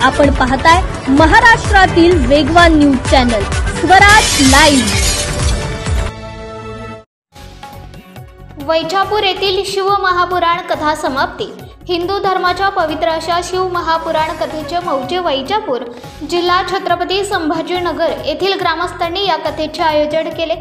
आपण पाहताय महाराष्ट्रातील वेगवान news channel Swaraj live. Vaijapur येथील शिव महापुराण कथा समाप्ती। हिंदू धर्माच्या पवित्र अशा शिव महापुराण कथेचे मौजे वैजापूर जिल्हा छत्रपती संभाजीनगर येथील ग्रामस्थांनी या कथेचे आयोजन केले।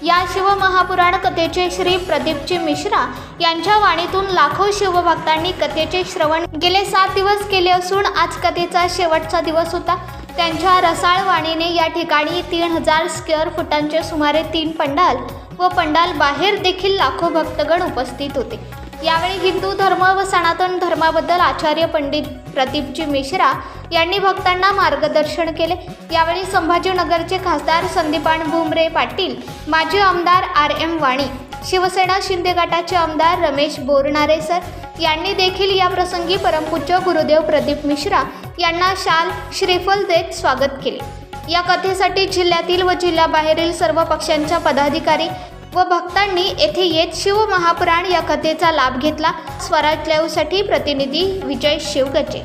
या शिव महापुराण कथेचे श्री प्रदीपजी मिश्रा यांच्या वाणीतून लाखो शिवभक्तांनी कथेचे श्रवण गेले 7 दिवस केले असून आज कथेचा शेवटचा दिवस होता। त्यांच्या रसाळ वाणीने या ठिकाणी 3000 स्क्वेअर फुटांचे सुमारे 3 पंडाल व पंडाल बाहेर देखील लाखो भक्तगण उपस्थित होते। यावेळी हिंदू धर्म व सनातन धर्माबद्दल आचार्य पंडित प्रदीपजी मिश्रा यांनी भक्तांना मार्गदर्शन केले। यावेळी संभाजीनगरचे खासदार संदीपान भुमरे पाटील, माजी आमदार RM वाणी, शिवसेना शिंदे गटाचे आमदार रमेश बोरनारे सर यांनी देखील या प्रसंगी परमपूज्य गुरुदेव प्रदीप मिश्रा यांना शाल श्रीफल देत स्वागत केले। या कथेसाठी जिल्ह्यातील व जिल्ह्याबाहेरील सर्व पक्षांच्या पदाधिकारी व भक्तांनी येथे येत शिव महापुराण या कथेचा लाभ घेतला। स्वराज लाईव्हसाठी प्रतिनिधी विजय शिवगजे।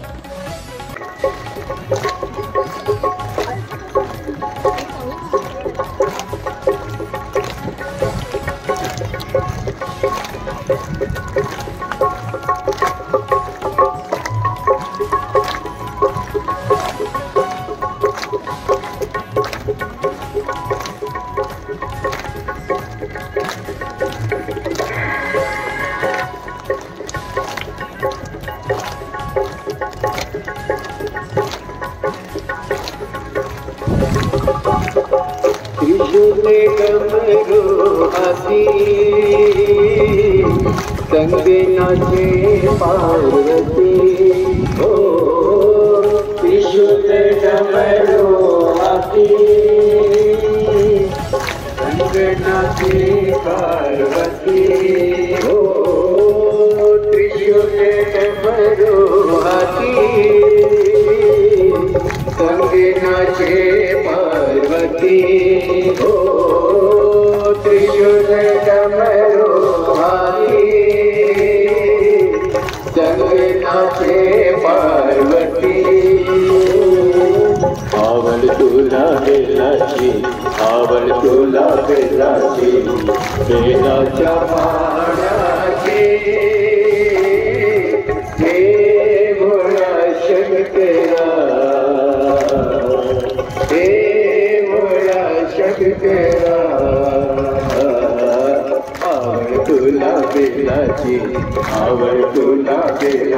त्रिशूले डमरू हाती संगे नाचे पार्वती हो। त्रिशूले डमरू हाती संगे नाचे पार्वती हो। त्रिशूले डमरू हाती संगे नाचे पार्वती हो। त्रिशूल डमरू हाती संगे नाचे पार्वती। आवल तुला बेलाची, आवल तुला बेलाची, बेलाच्या पाण्याची हे भोळा शंकरा, हे भोळा शंकरा। आवड तुला बेलाची, आवड तुला बेला